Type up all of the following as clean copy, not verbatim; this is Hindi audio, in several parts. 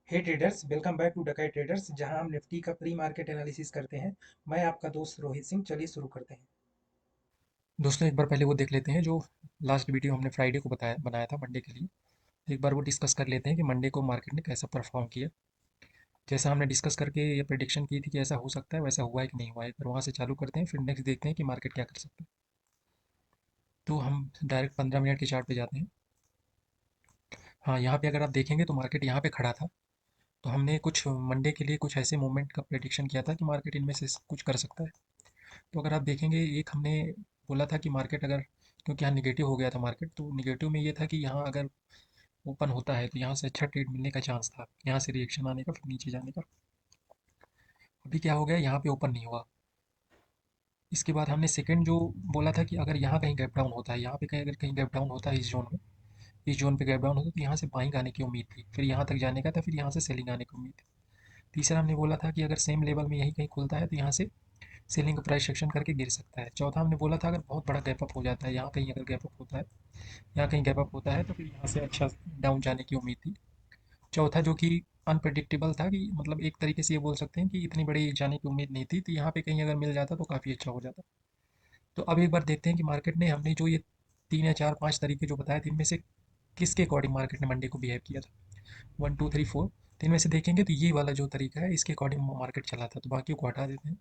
Hey traders, welcome back to Dakait traders, जहां हम निफ्टी का प्री मार्केट एनालिसिस करते हैं। मैं आपका दोस्त रोहित सिंह। चलिए शुरू करते हैं। दोस्तों एक बार पहले वो देख लेते हैं जो लास्ट वीडियो हमने फ्राइडे को बनाया था मंडे के लिए। एक बार वो डिस्कस कर लेते हैं कि मंडे को मार्केट ने कैसा परफॉर्म किया। जैसा हमने डिस्कस करके ये प्रेडिक्शन की थी कि ऐसा हो सकता है, वैसा हुआ है कि नहीं हुआ है। फिर वहाँ से चालू करते हैं, फिर नेक्स्ट देखते हैं कि मार्केट क्या कर सकता है। तो हम डायरेक्ट 15 मिनट के चार्ट पे जाते हैं। हाँ, यहाँ पे अगर आप देखेंगे तो मार्केट यहाँ पे खड़ा था। तो हमने कुछ मंडे के लिए कुछ ऐसे मूवमेंट का प्रेडिक्शन किया था कि मार्केट इनमें से कुछ कर सकता है। तो अगर आप देखेंगे, एक हमने बोला था कि मार्केट अगर, क्योंकि यहाँ निगेटिव हो गया था मार्केट, तो निगेटिव में ये था कि यहाँ अगर ओपन होता है तो यहाँ से अच्छा ट्रेड मिलने का चांस था, यहाँ से रिएक्शन आने का, फिर नीचे जाने का। अभी क्या हो गया, यहाँ पे ओपन नहीं हुआ। इसके बाद हमने सेकंड जो बोला था कि अगर यहाँ कहीं गैप डाउन होता है, यहाँ पे कहीं अगर कहीं गैप डाउन होता है इस जोन में, इस जोन पे गैप डाउन होता है तो यहाँ से बाइंग आने की उम्मीद थी, फिर यहाँ तक जाने का था, फिर यहाँ से सेलिंग आने की उम्मीद थी। तीसरा हमने बोला था कि अगर सेम लेवल में यही कहीं खुलता है तो यहाँ से सेलिंग का प्राइस सेक्शन करके गिर सकता है। चौथा हमने बोला था अगर बहुत बड़ा गैप अप हो जाता है, यहाँ कहीं अगर गैप अप होता है, यहाँ कहीं गैप अप होता है तो फिर यहाँ से अच्छा डाउन जाने की उम्मीद थी। चौथा जो कि अनप्रेडिक्टेबल था, कि मतलब एक तरीके से ये बोल सकते हैं कि इतनी बड़ी जाने की उम्मीद नहीं थी, तो यहाँ पे कहीं अगर मिल जाता तो काफ़ी अच्छा हो जाता। तो अब एक बार देखते हैं कि मार्केट ने, हमने जो ये 3 या 4 5 तरीके जो बताए थे, इनमें से किसके अकॉर्डिंग मार्केट ने मंडे को बिहेव किया था। 1 2 3 4, तो इनमें से देखेंगे तो ये वाला जो तरीका है इसके अकॉर्डिंग मार्केट चला था, तो बाकी को हटा देते हैं।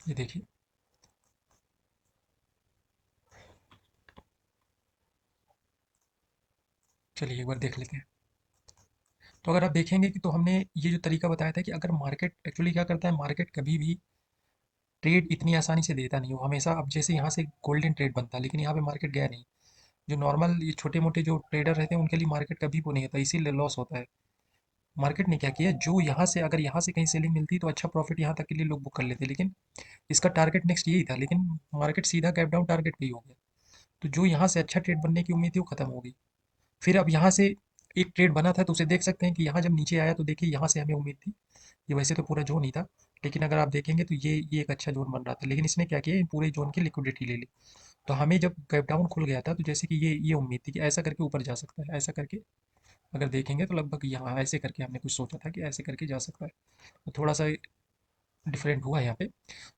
ये देखिए, चलिए एक बार देख लेते हैं। तो अगर आप देखेंगे कि, तो हमने ये जो तरीका बताया था कि अगर मार्केट एक्चुअली क्या करता है, मार्केट कभी भी ट्रेड इतनी आसानी से देता नहीं, वो हमेशा, अब जैसे यहाँ से गोल्डन ट्रेड बनता है, लेकिन यहाँ पे मार्केट गया नहीं। जो नॉर्मल ये छोटे मोटे जो ट्रेडर रहते हैं उनके लिए मार्केट कभी वो नहीं होता, इसीलिए लॉस होता है। मार्केट ने क्या किया, जो यहाँ से, अगर यहाँ से कहीं सेलिंग मिलती तो अच्छा प्रॉफिट यहाँ तक के लिए लोग बुक कर लेते, लेकिन इसका टारगेट नेक्स्ट यही था, लेकिन मार्केट सीधा गैप डाउन टारगेट पे ही हो गया। तो जो यहाँ से अच्छा ट्रेड बनने की उम्मीद थी वो खत्म हो गई। फिर अब यहाँ से एक ट्रेड बना था, तो उसे देख सकते हैं कि यहाँ जब नीचे आया तो देखिए यहाँ से हमें उम्मीद थी, ये वैसे तो पूरा जोन ही था, लेकिन अगर आप देखेंगे तो ये एक अच्छा जोन बन रहा था, लेकिन इसने क्या किया, इन पूरे जोन की लिक्विडिटी ले ली। तो हमें जब गैप डाउन खुल गया था तो जैसे कि ये उम्मीद थी कि ऐसा करके ऊपर जा सकता है, ऐसा करके अगर देखेंगे तो लगभग यहाँ ऐसे करके हमने कुछ सोचा था कि ऐसे करके जा सकता है। तो थोड़ा सा डिफरेंट हुआ यहाँ पे।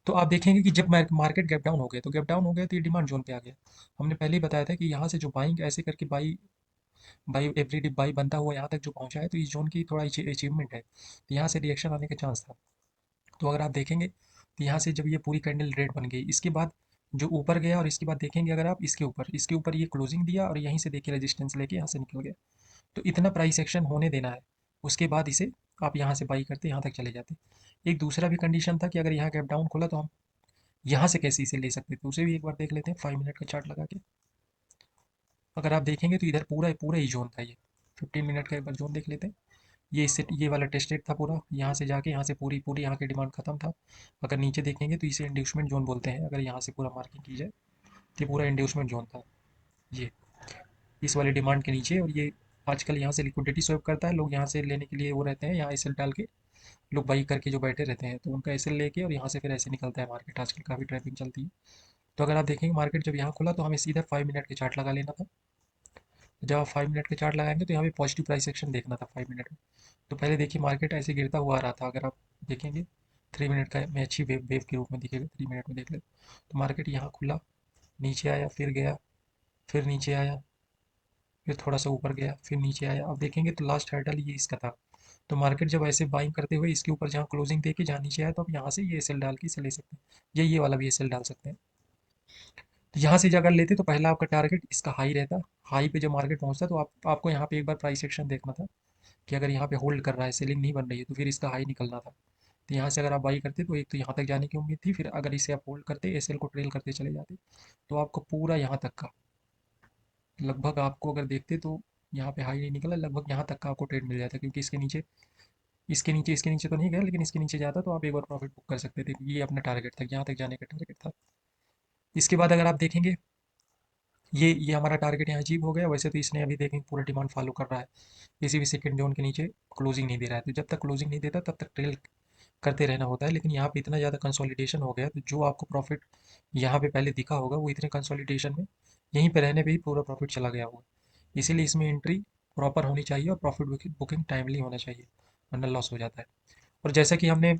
तो आप देखेंगे कि जब मार्केट गैप डाउन हो गया, तो गैप डाउन हो गया तो ये डिमांड जोन पे आ गया। हमने पहले ही बताया था कि यहाँ से जो बाइंग ऐसे करके by by every day by बनता हुआ यहाँ तक जो पहुँचा है, तो इस जोन की थोड़ा अचीवमेंट है, तो यहाँ से रिएक्शन आने का चांस था। तो अगर आप देखेंगे तो यहाँ से जब ये पूरी कैंडल रेड बन गई, इसके बाद जो ऊपर गया, और इसके बाद देखेंगे अगर आप इसके ऊपर ये क्लोजिंग दिया और यहीं से देखिए रेजिस्टेंस लेके यहाँ से निकल गया। तो इतना प्राइस एक्शन होने देना है, उसके बाद इसे आप यहाँ से बाई करते यहाँ तक चले जाते। एक दूसरा भी कंडीशन था कि अगर यहाँ गैप डाउन खोला तो हम यहाँ से कैसे इसे ले सकते थे, उसे भी एक बार देख लेते हैं 5 मिनट का चार्ट लगा के। अगर आप देखेंगे तो इधर पूरा पूरा ही जोन था ये। 15 मिनट का एक बार जोन देख लेते हैं। ये इससे ये वाला टेस्टेड था पूरा, यहाँ से जाके यहाँ से पूरी पूरी यहाँ की डिमांड खत्म था। अगर नीचे देखेंगे तो इसे इंड्यूसमेंट जोन बोलते हैं, अगर यहाँ से पूरा मार्किंग की जाए तो ये पूरा इंड्यूसमेंट जोन था। ये इस वाली डिमांड के नीचे, और ये आजकल यहाँ से लिक्विडिटी स्वैप करता है, लोग यहाँ से लेने के लिए वो रहते हैं, यहाँ एसएल डाल के लोग बाई करके जो बैठे रहते हैं, तो उनका एसएल लेके और यहाँ से फिर ऐसे निकलता है मार्केट, आजकल काफ़ी ट्रैपिंग चलती है। तो अगर आप देखेंगे मार्केट जब यहाँ खुला तो हमें सीधा 5 मिनट के चार्ट लगा लेना था। जब आप 5 मिनट के चार्ट लगाएंगे तो यहाँ पे पॉजिटिव प्राइस एक्शन देखना था 5 मिनट में। तो पहले देखिए मार्केट ऐसे गिरता हुआ आ रहा था, अगर आप देखेंगे 3 मिनट का में अच्छी वेव वेव के रूप में दिखेगा, 3 मिनट में देख ले तो मार्केट यहाँ खुला, नीचे आया, फिर गया, फिर नीचे आया, फिर थोड़ा सा ऊपर गया, फिर नीचे आया। अब देखेंगे तो लास्ट हाइडल ये इसका था। तो मार्केट जब ऐसे बाइंग करते हुए इसके ऊपर जहाँ क्लोजिंग देके जहाँ नीचे आया, तो आप यहाँ से ये एसएल डाल के इसे ले सकते हैं, ये वाला भी एसएल डाल सकते हैं। तो यहाँ से अगर लेते तो पहला आपका टारगेट इसका हाई रहता। हाई पे जब मार्केट पहुंचता तो आपको यहाँ पे एक बार प्राइस एक्शन देखना था, कि अगर यहाँ पे होल्ड कर रहा है, सेलिंग नहीं बन रही है, तो फिर इसका हाई निकलना था। तो यहाँ से अगर आप बाई करते तो एक तो यहाँ तक जाने की उम्मीद थी, फिर अगर इसे आप होल्ड करते, एसएल को ट्रेल करते चले जाते, तो आपको पूरा यहाँ तक का, लगभग आपको अगर देखते तो यहाँ पे हाई नहीं निकला, लगभग यहाँ तक का आपको ट्रेड मिल जाता, क्योंकि इसके नीचे तो नहीं गया, लेकिन इसके नीचे जाता तो आप एक बार प्रॉफिट बुक कर सकते थे। ये अपना टारगेट था, यहाँ तक जाने का टारगेट था। इसके बाद अगर आप देखेंगे, ये हमारा टारगेट यहाँ अचीव हो गया। वैसे तो इसने अभी देखें पूरा डिमांड फॉलो कर रहा है, किसी भी सेकंड जोन के नीचे क्लोजिंग नहीं दे रहा है, तो जब तक क्लोजिंग नहीं देता तब तक ट्रेल करते रहना होता है, लेकिन यहाँ पे इतना ज़्यादा कंसोलिडेशन हो गया तो जो आपको प्रॉफिट यहाँ पे पहले दिखा होगा वो इतने कंसोलिडेशन में यहीं पे रहने पे ही पूरा प्रॉफिट चला गया होगा। इसीलिए इसमें एंट्री प्रॉपर होनी चाहिए और प्रॉफिट बुकिंग टाइमली होना चाहिए, वरना लॉस हो जाता है। और जैसा कि हमने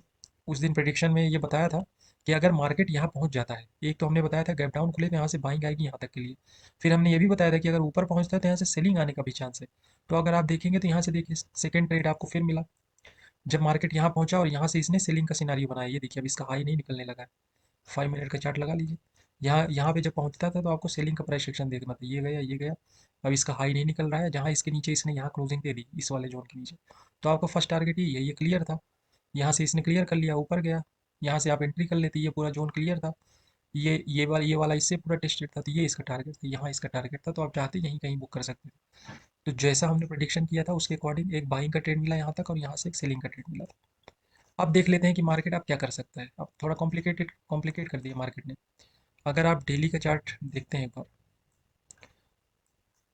उस दिन प्रेडिक्शन में ये बताया था कि अगर मार्केट यहाँ पहुँच जाता है, एक तो हमने बताया था गैप डाउन खुले तो यहाँ से बाइंग आएगी यहाँ तक के लिए। फिर हमने ये भी बताया था कि अगर ऊपर पहुँचता है तो यहाँ से सेलिंग आने का भी चांस है। तो अगर आप देखेंगे तो यहाँ से देखिए सेकंड ट्रेड आपको फिर मिला, जब मार्केट यहाँ पहुंचा और यहाँ से इसने सेलिंग का सिनारियो बनाया। ये देखिए अब इसका हाई नहीं निकलने लगा है। 5 मिनट का चार्ट लगा लीजिए। यहाँ यहाँ पे जब पहुंचता था तो आपको सेलिंग का प्राइस सेक्शन देखना था, ये गया ये गया। अब इसका हाई नहीं निकल रहा है, जहाँ इसके नीचे इसने यहाँ क्लोजिंग दे दी इस वाले जोन के नीचे। तो आपका फर्स्ट टारगेट यही है, ये क्लियर था। यहाँ से इसने क्लियर कर लिया, ऊपर गया। यहाँ से आप एंट्री कर लेते, ये पूरा जोन क्लियर था। ये वाला इससे पूरा टेस्टेड था, तो ये इसका टारगेट था, यहाँ इसका टारगेट था, तो आप चाहते यहीं कहीं बुक कर सकते थे। तो जैसा हमने प्रेडिक्शन किया था उसके अकॉर्डिंग एक बाइंग का ट्रेड मिला यहाँ तक और यहाँ से एक सेलिंग का ट्रेड मिला था। अब देख लेते हैं कि मार्केट अब क्या कर सकता है। अब थोड़ा कॉम्प्लिकेट कर दिया मार्केट ने। अगर आप डेली का चार्ट देखते हैं एक बार,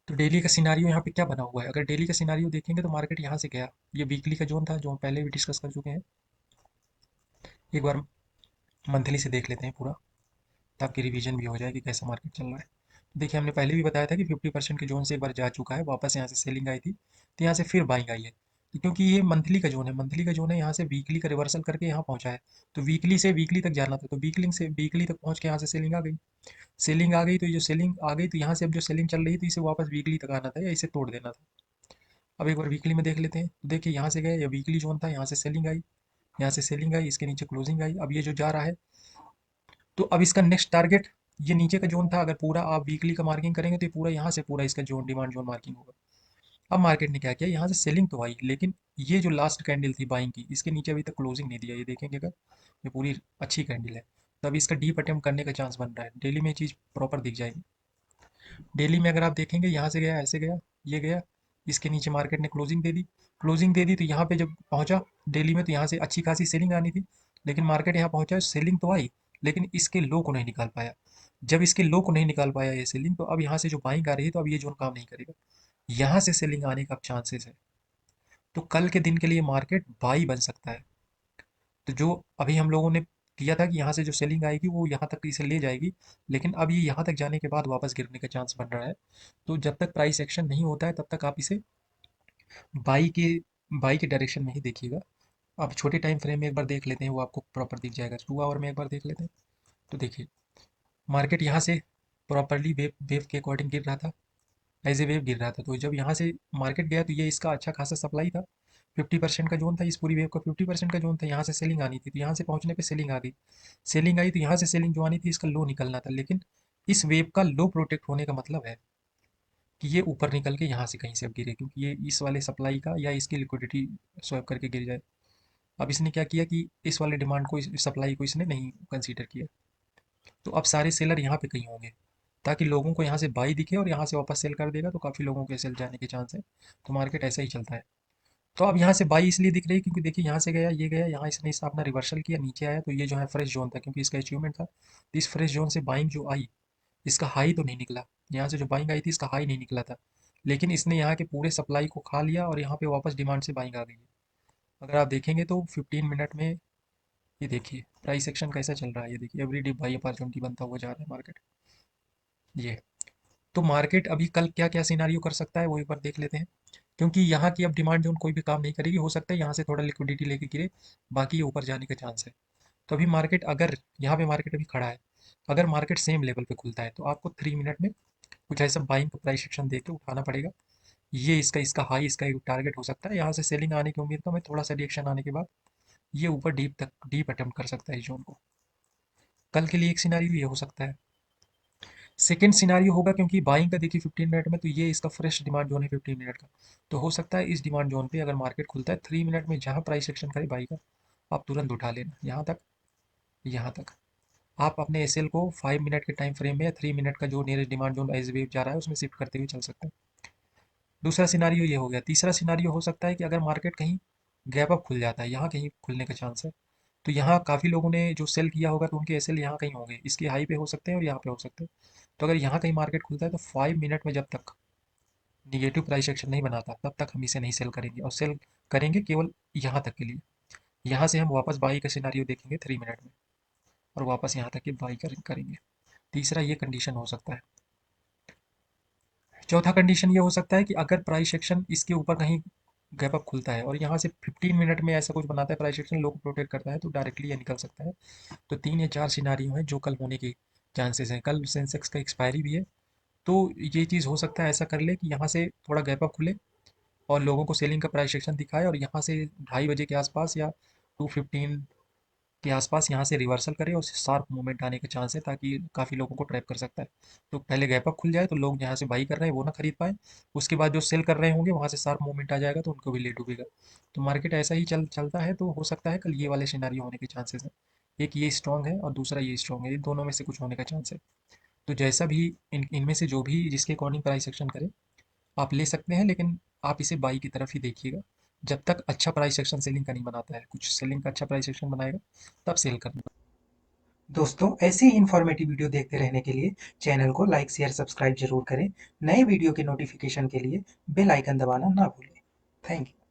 तो डेली का सिनारियो यहाँ पे क्या बना हुआ है। अगर डेली का सिनारियो देखेंगे तो मार्केट यहाँ से गया, ये वीकली का जोन था जो हम पहले भी डिस्कस कर चुके हैं। एक बार मंथली से देख लेते हैं पूरा, ताकि रिवीजन भी हो जाए कि कैसा मार्केट चल रहा है। तो देखिए हमने पहले भी बताया था कि 50% के जोन से एक बार जा चुका है, वापस यहाँ से सेलिंग आई थी, तो यहाँ से फिर बाइंग आई है। तो क्योंकि ये मंथली का जोन है, यहाँ से वीकली का रिवर्सल करके यहाँ पहुंचा है। तो वीकली से वीकली तक जाना था, तो वीकली से वीकली तक पहुंच के यहाँ से सेलिंग आ गई। सेलिंग आ गई तो ये जो सेलिंग आ गई तो यहाँ से अब जो सेलिंग चल रही थी इसे वापस वीकली तक आना था या इसे तोड़ देना था। अब एक बार वीकली में देख लेते हैं, तो देखिए यहाँ से गए, ये वीकली जोन था, यहाँ से सेलिंग आई, यहाँ से सेलिंग आई, इसके नीचे क्लोजिंग आई। अब ये जो जा रहा है, तो अब इसका नेक्स्ट टारगेट, ये नीचे का जोन था, अगर पूरा आप वीकली का मार्किंग करेंगे तो ये पूरा यहाँ से पूरा इसका जोन डिमांड जोन मार्किंग होगा। अब मार्केट ने क्या किया, यहाँ से सेलिंग तो आई, लेकिन ये जो लास्ट कैंडल थी बाइंग की, इसके नीचे अभी तक क्लोजिंग नहीं दिया। ये देखेंगे अगर, ये पूरी अच्छी कैंडल है, तो अभी इसका डीप अटेम्प्ट करने का चांस बन रहा है। डेली में ये चीज़ प्रॉपर दिख जाएगी। डेली में अगर आप देखेंगे, यहाँ से गया, ऐसे गया, ये गया, इसके नीचे मार्केट ने क्लोजिंग दे दी तो यहाँ पे जब पहुंचा डेली में, तो यहाँ से अच्छी खासी सेलिंग आनी थी, लेकिन मार्केट यहाँ पहुंचा, सेलिंग तो आई, लेकिन इसके लो को नहीं निकाल पाया। जब इसके लो को नहीं निकाल पाया ये सेलिंग, तो अब यहाँ से जो बाइंग आ रही है, तो अब ये जोन काम नहीं करेगा, यहाँ से सेलिंग आने का चांसेस है। तो कल के दिन के लिए मार्केट बाई बन सकता है। तो जो अभी हम लोगों ने किया था कि यहाँ से जो सेलिंग आएगी वो यहाँ तक इसे ले जाएगी, लेकिन अब ये यहाँ तक जाने के बाद वापस गिरने का चांस बन रहा है। तो जब तक प्राइस एक्शन नहीं होता है तब तक आप इसे बाई के बाई के डायरेक्शन में ही देखिएगा। आप छोटे टाइम फ्रेम में एक बार देख लेते हैं, वो आपको प्रॉपर दिख जाएगा। 2 आवर में एक बार देख लेते हैं, तो देखिए मार्केट यहाँ से प्रॉपरली वेव वेव के अकॉर्डिंग गिर रहा था, एज ए वेव गिर रहा था। तो जब यहाँ से मार्केट गया तो ये इसका अच्छा खासा सप्लाई था, 50% का जोन था, इस पूरी वेव का 50% का जोन था। यहाँ से सेलिंग आनी थी, तो यहाँ से पहुँचने पे सेलिंग आ गई। सेलिंग आई तो यहाँ से सेलिंग जो आनी थी इसका लो निकलना था, लेकिन इस वेव का लो प्रोटेक्ट होने का मतलब है कि ये ऊपर निकल के यहाँ से कहीं से अब गिरे, क्योंकि ये इस वाले सप्लाई का या इसकी लिक्विडिटी स्वैप करके गिर जाए। अब इसने क्या किया कि इस वाले डिमांड को, इस सप्लाई को इसने नहीं कंसीडर किया। तो अब सारे सेलर यहाँ पे कहीं होंगे, ताकि लोगों को यहाँ से बाई दिखे और यहाँ से वापस सेल कर देगा, तो काफ़ी लोगों के सेल जाने के चांस है। तो मार्केट ऐसा ही चलता है। तो अब यहाँ से बाई इसलिए दिख रही है क्योंकि देखिए यहाँ से गया, ये गया, यहाँ इसने इस अपना रिवर्सल किया, नीचे आया, तो ये जो है फ्रेश जोन था, क्योंकि इसका अचीवमेंट था। तो इस फ्रेश जोन से बाइंग जो आई, इसका हाई तो नहीं निकला। यहाँ से जो बाइंग आई थी इसका हाई नहीं निकला था, लेकिन इसने यहाँ के पूरे सप्लाई को खा लिया और यहाँ पे वापस डिमांड से बाइंग आ गई है। अगर आप देखेंगे तो 15 मिनट में ये देखिए प्राइस एक्शन कैसा चल रहा है। ये देखिए एवरी डे बाई अपॉर्चुनिटी बनता हुआ जा रहा है मार्केट। ये तो मार्केट अभी कल क्या क्या सिनारियो कर सकता है वो एक बार देख लेते हैं। क्योंकि यहाँ की अब डिमांड जोन कोई भी काम नहीं करेगी, हो सकता है यहाँ से थोड़ा लिक्विडिटी लेके गिरे, बाकी ये ऊपर जाने का चांस है। तो अभी मार्केट, अगर यहाँ पे मार्केट अभी खड़ा है, अगर मार्केट सेम लेवल पे खुलता है तो आपको 3 मिनट में कुछ ऐसा बाइंग का प्राइस एक्शन देके उठाना पड़ेगा। ये इसका इसका हाई, इसका एक टारगेट हो सकता है। यहाँ से सेलिंग आने की उम्मीद का मैं, थोड़ा सा रिएक्शन आने के बाद ये ऊपर डीप अटेम्प्ट कर सकता है इस जोन को। कल के लिए एक सिनारियो ये हो सकता है। सेकेंड सिनारियो होगा, क्योंकि बाइंग का देखिए 15 मिनट में, तो ये इसका फ्रेश डिमांड जोन है 15 मिनट का। तो हो सकता है इस डिमांड जोन पे अगर मार्केट खुलता है 3 मिनट में, जहाँ प्राइस एक्शन करे बाई का, आप तुरंत उठा लेना। यहाँ तक, यहाँ तक आप अपने एसएल को 5 मिनट के टाइम फ्रेम में या 3 मिनट का जो nearest demand zone as wave जा रहा है उसमें शिफ्ट करते हुए चल सकते हैं। दूसरा सिनारियो ये हो गया। तीसरा सिनारियो हो सकता है कि अगर मार्केट कहीं गैप अप खुल जाता है, यहाँ कहीं खुलने का चांस है, तो यहाँ काफ़ी लोगों ने जो सेल किया होगा तो उनके एसएल यहाँ कहीं होंगे, इसके हाई पे हो सकते हैं और यहाँ पे हो सकते हैं। तो अगर यहाँ कहीं मार्केट खुलता है तो 5 मिनट में जब तक निगेटिव प्राइस एक्शन नहीं बनाता तब तक हम इसे नहीं सेल करेंगे, और सेल करेंगे केवल यहाँ तक के लिए। यहाँ से हम वापस बाई का सिनारियो देखेंगे 3 मिनट में, और वापस यहाँ तक कि बाई करेंगे। तीसरा ये कंडीशन हो सकता है। चौथा कंडीशन ये हो सकता है कि अगर प्राइस सेक्शन इसके ऊपर कहीं गैप अप खुलता है और यहाँ से 15 मिनट में ऐसा कुछ बनाता है प्राइस सेक्शन, लो को प्रोटेक्ट करता है, तो डायरेक्टली ये निकल सकता है। तो 3 या 4 सिनारियो हैं जो कल होने के चांसेस हैं। कल सेंसेक्स का एक्सपायरी भी है, तो ये चीज़ हो सकता है ऐसा कर ले कि यहाँ से थोड़ा गैप अप खुले और लोगों को सेलिंग का प्राइस सेक्शन दिखाए, और यहाँ से 2:30 बजे के आसपास या 2:15 के आसपास यहाँ से रिवर्सल करे और शार्प मूवमेंट आने के चांस है, ताकि काफ़ी लोगों को ट्रैप कर सकता है। तो पहले गैप अप खुल जाए तो लोग जहाँ से बाई कर रहे हैं वो ना खरीद पाए, उसके बाद जो सेल कर रहे होंगे वहाँ से शार्प मूवमेंट आ जाएगा तो उनको भी ले डूबेगा। तो मार्केट ऐसा ही चलता है, तो हो सकता है कल ये वाले सिनारियो होने के चांसेस हैं। एक ये स्ट्रॉन्ग है और दूसरा ये स्ट्रॉन्ग है, इन दोनों में से कुछ होने का चांस है। तो जैसा भी इनमें से जो भी जिसके अकॉर्डिंग प्राइस एक्शन करे आप ले सकते हैं, लेकिन आप इसे बाई की तरफ ही देखिएगा। जब तक अच्छा प्राइस एक्शन सेलिंग का नहीं बनाता है, कुछ सेलिंग का अच्छा प्राइस एक्शन बनाएगा तब सेल करना। दोस्तों, ऐसे ही इन्फॉर्मेटिव वीडियो देखते रहने के लिए चैनल को लाइक शेयर सब्सक्राइब जरूर करें। नए वीडियो के नोटिफिकेशन के लिए बेल आइकन दबाना ना भूलें। Thank you.